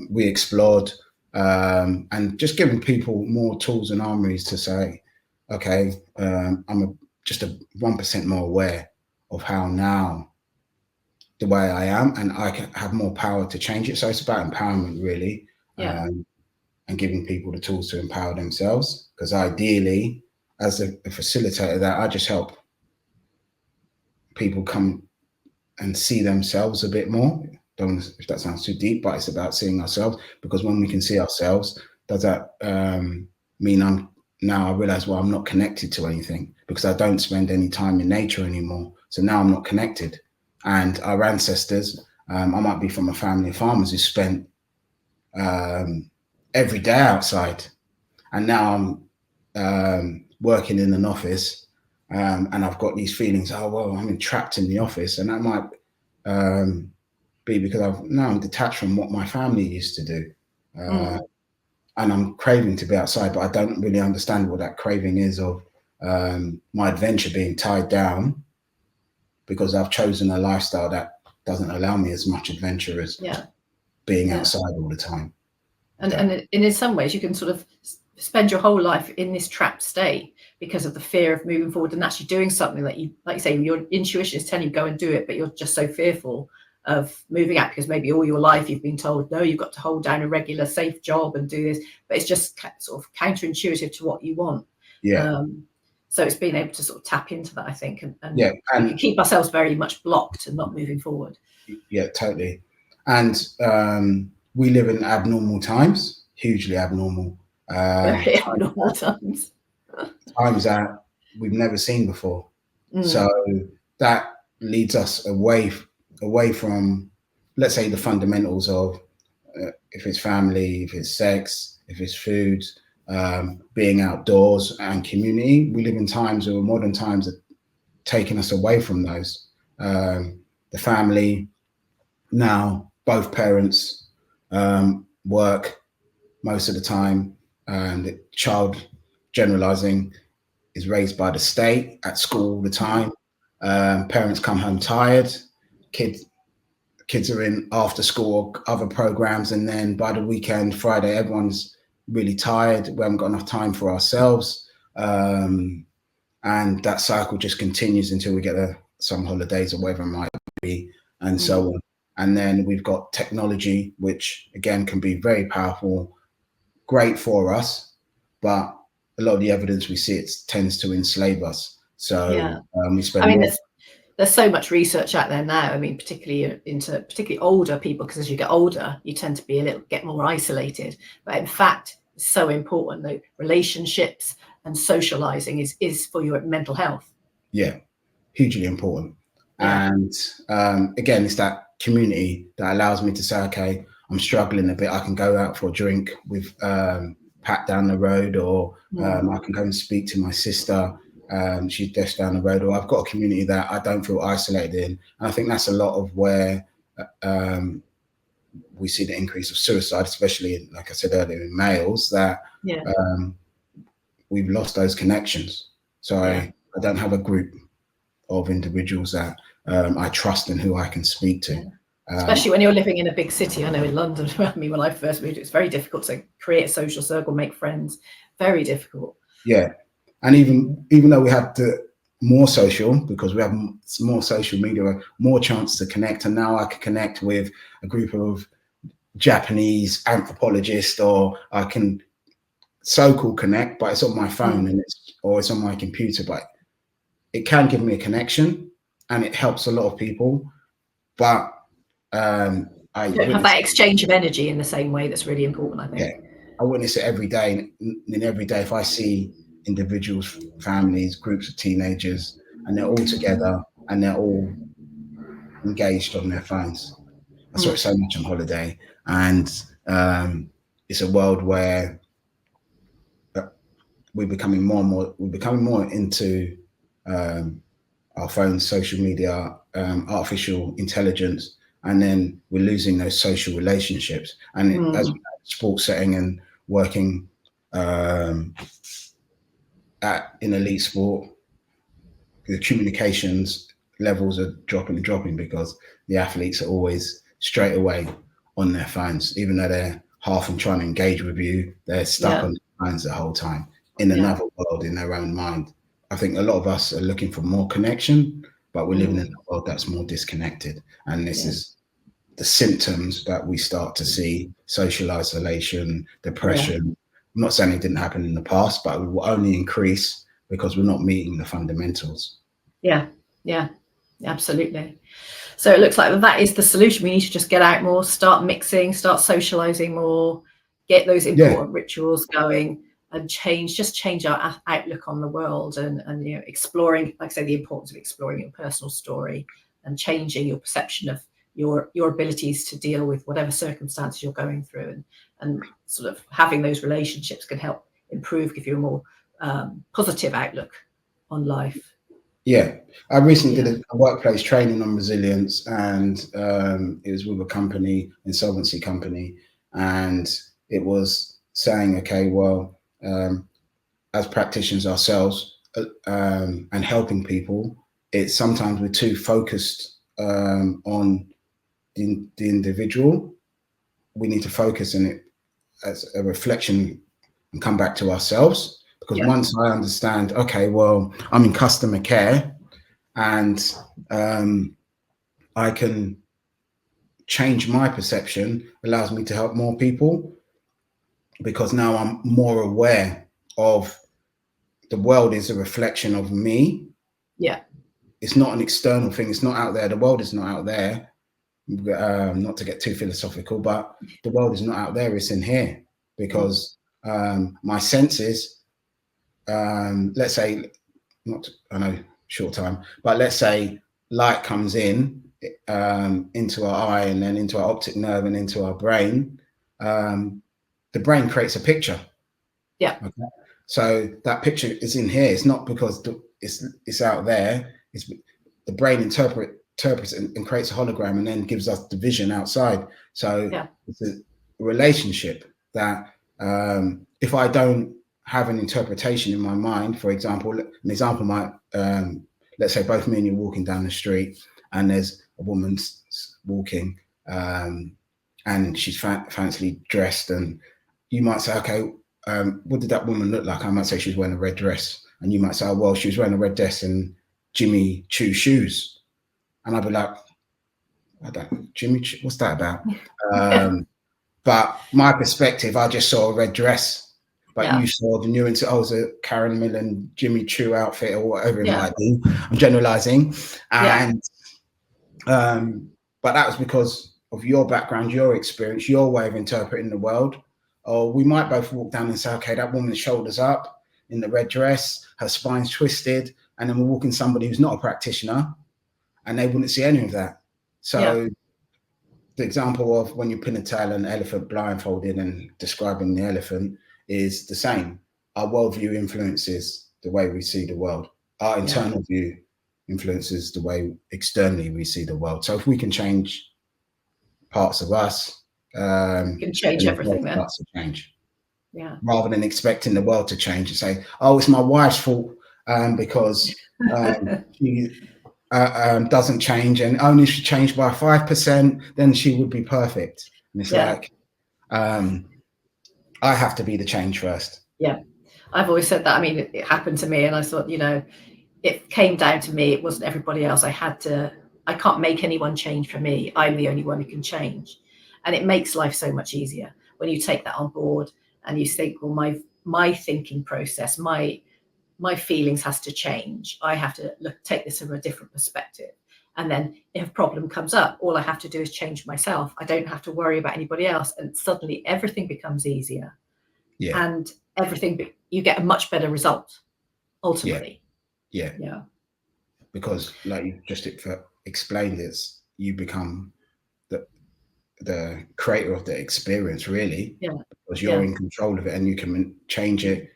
we explored, and just giving people more tools and armories to say, okay, I'm just 1% more aware of how now the way I am, and I can have more power to change it. So it's about empowerment, really, and giving people the tools to empower themselves. Because ideally, as a facilitator, that I just help people come and see themselves a bit more. Don't know if that sounds too deep, but it's about seeing ourselves, because when we can see ourselves, does that mean I realize, well, I'm not connected to anything because I don't spend any time in nature anymore. So now I'm not connected. And our ancestors, I might be from a family of farmers who spent every day outside, and now I'm working in an office, and I've got these feelings, oh, well, I'm trapped in the office. And that might be because I'm detached from what my family used to do. And I'm craving to be outside, but I don't really understand what that craving is of my adventure being tied down, because I've chosen a lifestyle that doesn't allow me as much adventure as being outside all the time. And in some ways, you can sort of spend your whole life in this trapped state because of the fear of moving forward and actually doing something that you, like you say, your intuition is telling you go and do it, but you're just so fearful of moving out because maybe all your life you've been told, no, you've got to hold down a regular, safe job and do this, but it's just sort of counterintuitive to what you want. So it's being able to sort of tap into that, I think, and we can keep ourselves very much blocked and not moving forward. Yeah, totally. And we live in abnormal times, hugely abnormal. Very abnormal times. Times that we've never seen before. So that leads us away from, let's say, the fundamentals of if it's family, if it's sex, if it's food, being outdoors and community. We live in times where modern times are taking us away from those. The family, now both parents work most of the time, and the child, generalizing, is raised by the state at school all the time. Parents come home tired. Kids are in after school or other programs, and then by the weekend, Friday, everyone's really tired. We haven't got enough time for ourselves, and that cycle just continues until we get some holidays or whatever it might be, and so on. And then we've got technology, which again can be very powerful, great for us, but a lot of the evidence we see, it tends to enslave us. So we spend there's so much research out there now. I mean, particularly older people, because as you get older, you tend to get more isolated. But in fact, it's so important that relationships and socializing is for your mental health. Yeah, hugely important. And again, it's that community that allows me to say, okay, I'm struggling a bit. I can go out for a drink with Pat down the road, or I can go and speak to my sister, she's just down the road, or I've got a community that I don't feel isolated in. And I think that's a lot of where we see the increase of suicide, especially in, like I said earlier, in males, that we've lost those connections. So I don't have a group of individuals that I trust and who I can speak to. Especially when you're living in a big city. I know in London, I mean, when I first moved, it's very difficult to create a social circle, make friends. Very difficult. Yeah. And even though we have the more social, because we have more social media, more chance to connect. And now I can connect with a group of Japanese anthropologists, or I can so-called connect, but it's on my phone and it's on my computer, but it can give me a connection and it helps a lot of people. But I don't have that exchange of energy in the same way. That's really important, I think. Yeah, I witness it every day. And every day, if I see individuals, families, groups of teenagers, and they're all together and they're all engaged on their phones. I saw it so much on holiday, and it's a world where we're becoming more into our phones, social media, artificial intelligence, and then we're losing those social relationships. And as we know, sports setting and working in elite sport, the communications levels are dropping because the athletes are always straight away on their phones, even though they're half and trying to engage with you, they're stuck on their phones the whole time in another world, in their own mind. I think a lot of us are looking for more connection, but we're living in a world that's more disconnected. And this is the symptoms that we start to see: social isolation, depression. I'm not saying it didn't happen in the past, but it will only increase because we're not meeting the fundamentals. Yeah, absolutely. So it looks like that is the solution. We need to just get out more, start mixing, start socializing more, get those important rituals going, and change our outlook on the world, and exploring, like I say, the importance of exploring your personal story and changing your perception of your abilities to deal with whatever circumstances you're going through, and sort of having those relationships can help improve, give you a more positive outlook on life. Yeah, I recently did a workplace training on resilience, and it was with a company, insolvency company, and it was saying, okay, well, as practitioners ourselves and helping people, it's sometimes we're too focused on the individual. We need to focus on it as a reflection and come back to ourselves. Because once I understand, okay, well, I'm in customer care and I can change my perception, allows me to help more people, because now I'm more aware of the world is a reflection of me. Yeah. It's not an external thing. It's not out there. The world is not out there. Not to get too philosophical, but the world is not out there. It's in here, because my senses, let's say, I know short time, but let's say light comes in into our eye and then into our optic nerve and into our brain. The brain creates a picture. Yeah. Okay? So that picture is in here. It's not because it's out there. It's the brain interprets and creates a hologram and then gives us the vision outside. So it's a relationship that if I don't have an interpretation in my mind, for example, an example might, let's say both me and you walking down the street and there's a woman walking and she's fancily dressed, and you might say, okay, what did that woman look like? I might say she was wearing a red dress, and you might say, oh, well, she was wearing a red dress and Jimmy Choo shoes. And I'd be like, I don't, Jimmy Choo, what's that about? But my perspective, I just saw a red dress. But you saw the nuance. Oh, it was a Karen Millen, Jimmy Choo outfit or whatever it might be. I'm generalizing. And but that was because of your background, your experience, your way of interpreting the world. Or we might both walk down and say, okay, that woman's shoulders up in the red dress, her spine's twisted, and then we're walking somebody who's not a practitioner and they wouldn't see any of that. So the example of when you pin a tail and an elephant blindfolded and describing the elephant is the same. Our worldview influences the way we see the world. our internal view influences the way externally we see the world. So if we can change parts of us, you can change everything then. Starts to change. Yeah. Rather than expecting the world to change and say, oh, it's my wife's fault because she doesn't change, and only if she changed by 5%, then she would be perfect. And it's like, I have to be the change first. Yeah. I've always said that. I mean, it happened to me, and I thought, you know, it came down to me. It wasn't everybody else. I can't make anyone change for me. I'm the only one who can change. And it makes life so much easier when you take that on board and you think, well, my thinking process, my feelings has to change. I have to take this from a different perspective. And then if a problem comes up, all I have to do is change myself. I don't have to worry about anybody else. And suddenly everything becomes easier. Yeah. And you get a much better result ultimately. Yeah. Because like you just explained, you become the creator of the experience, really. Yeah. Because you're in control of it, and you can change it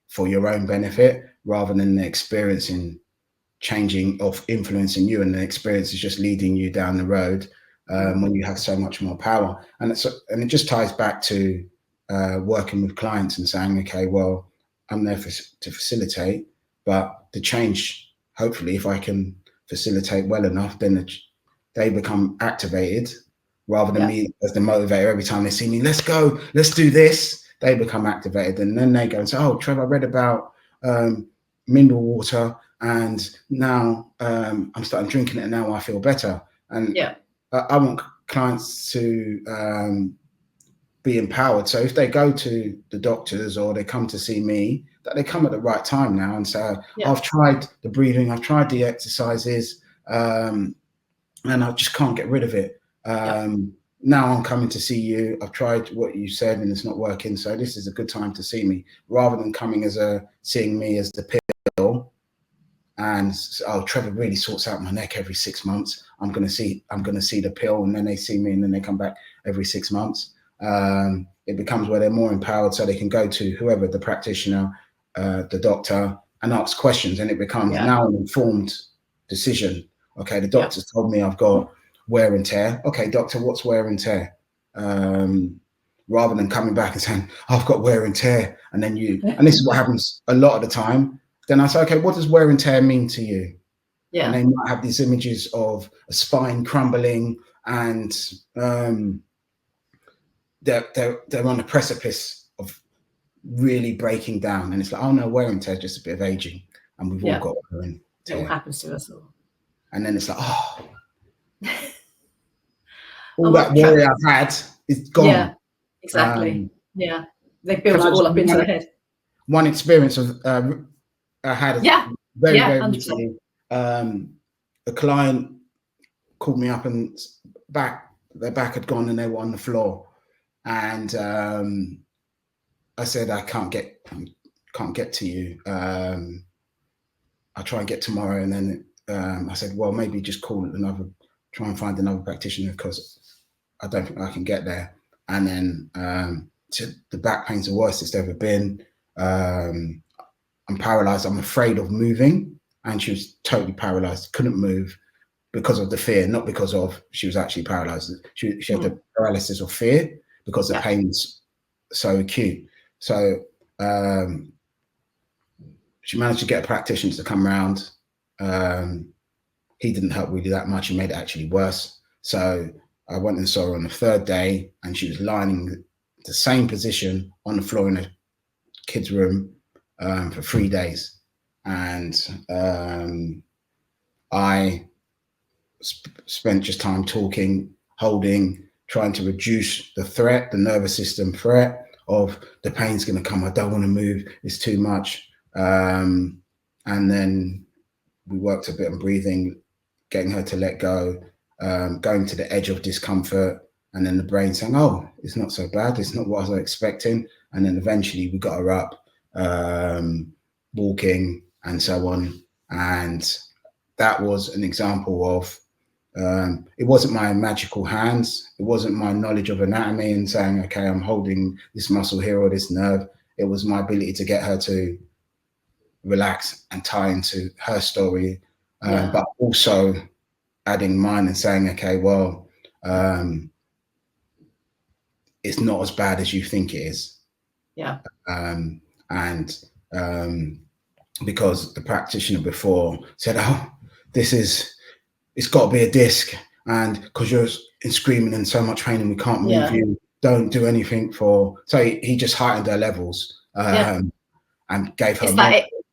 for your own benefit rather than the experiencing changing of influencing you, and the experience is just leading you down the road when you have so much more power. And it just ties back to working with clients and saying, okay, well, I'm there to facilitate, but the change, hopefully, if I can facilitate well enough, then they become activated rather than me as the motivator. Every time they see me, let's go, let's do this, they become activated. And then they go and say, oh, Trevor, I read about mineral water, and now I'm starting drinking it, and now I feel better. And I want clients to be empowered. So if they go to the doctors or they come to see me, that they come at the right time now and say, I've tried the breathing, I've tried the exercises, and I just can't get rid of it. Now I'm coming to see you. I've tried what you said and it's not working. So this is a good time to see me, rather than seeing me as the pill. And Trevor really sorts out my neck every 6 months. I'm going to see the pill, and then they see me, and then they come back every 6 months. It becomes where they're more empowered, so they can go to whoever, the practitioner, the doctor, and ask questions, and it becomes now an informed decision. Okay, the doctor's told me I've got wear and tear. Okay, doctor, what's wear and tear? Rather than coming back and saying, I've got wear and tear, and then and this is what happens a lot of the time. Then I say, okay, what does wear and tear mean to you? And they might have these images of a spine crumbling, and they're on the precipice of really breaking down. And it's like, oh no, wear and tear is just a bit of aging, and we've all got wear and tear. It all happens to us all. And then it's like, all that worry I've had is gone. Yeah, exactly. They build it all up into the head. One experience I had very recently. A client called me up, and their back had gone and they were on the floor. And I said, I can't get to you. I'll try and get tomorrow. And then I said, well, maybe just try and find another practitioner, because I don't think I can get there. And then the back pain's the worst it's ever been. I'm paralyzed. I'm afraid of moving. And she was totally paralyzed, couldn't move because of the fear, not because of she was actually paralyzed. She had the paralysis of fear because the pain's so acute. So she managed to get a practitioner to come around. He didn't help really that much. He made it actually worse. So I went and saw her on the third day, and she was lying in the same position on the floor in a kid's room for 3 days. And I spent just time talking, holding, trying to reduce the nervous system threat of the pain's going to come. I don't want to move. It's too much. And then we worked a bit on breathing, getting her to let go, going to the edge of discomfort, and then the brain saying, oh, it's not so bad. It's not what I was expecting. And then eventually we got her up, walking and so on. And that was an example of, it wasn't my magical hands. It wasn't my knowledge of anatomy and saying, okay, I'm holding this muscle here or this nerve. It was my ability to get her to relax and tie into her story, Yeah. but also adding mine and saying, okay, well, it's not as bad as you think it is. Yeah. Because the practitioner before said, oh, it's got to be a disc, and because you're in screaming and so much pain and we can't move you, don't do anything for. So he just heightened her levels, and gave her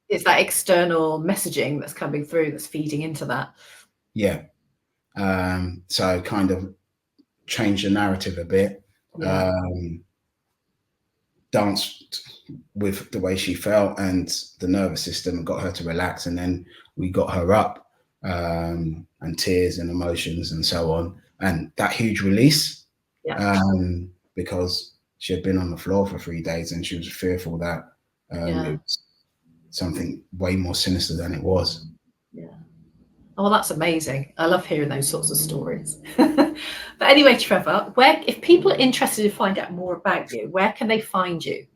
it's that external messaging that's coming through that's feeding into that. Yeah. So kind of changed the narrative a bit. Yeah. Danced with the way she felt and the nervous system, and got her to relax, and then we got her up, and tears and emotions and so on, and that huge release, because she had been on the floor for 3 days and she was fearful that it was something way more sinister than it was. Yeah. Oh, that's amazing. I love hearing those sorts of stories. But anyway, Trevor, if people are interested to find out more about you, where can they find you?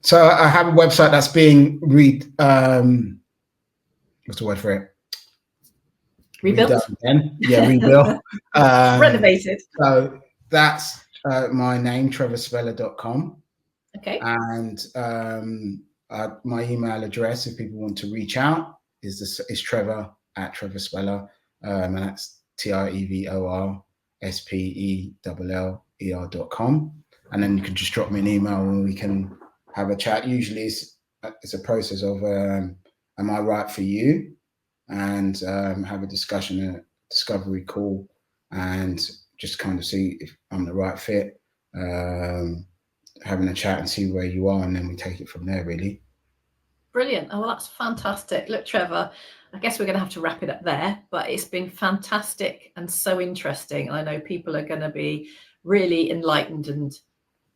So I have a website that's being what's the word for it? Rebuilt? Again. Yeah, rebuilt. Renovated. So that's my name, trevorspeller.com. Okay. And my email address, if people want to reach out, is Trevor@TrevorSpeller, and that's TrevorSpeller.com. And then you can just drop me an email and we can have a chat. Usually it's a process of am I right for you, and have a discussion, a discovery call, and just kind of see if I'm the right fit. Having a chat and see where you are, and then we take it from there, really. Brilliant. Oh, well, that's fantastic. Look, Trevor, I guess we're going to have to wrap it up there, but it's been fantastic and so interesting. And I know people are going to be really enlightened and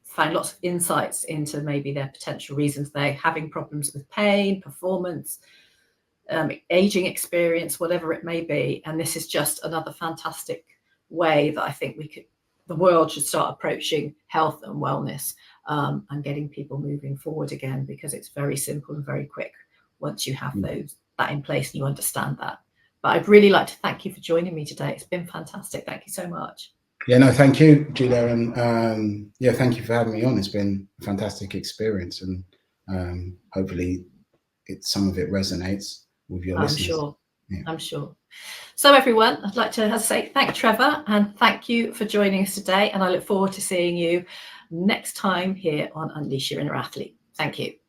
find lots of insights into maybe their potential reasons they're having problems with pain, performance, aging experience, whatever it may be. And this is just another fantastic way that I think the world should start approaching health and wellness, and getting people moving forward again, because it's very simple and very quick once you have that in place and you understand that. But I'd really like to thank you for joining me today. It's been fantastic. Thank you so much. Yeah, no, thank you, Julia, and thank you for having me on. It's been a fantastic experience, and hopefully some of it resonates with your listeners. Sure. Yeah. I'm sure. So everyone, I'd like to say thank Trevor, and thank you for joining us today, and I look forward to seeing you next time here on Unleash Your Inner Athlete. Thank you.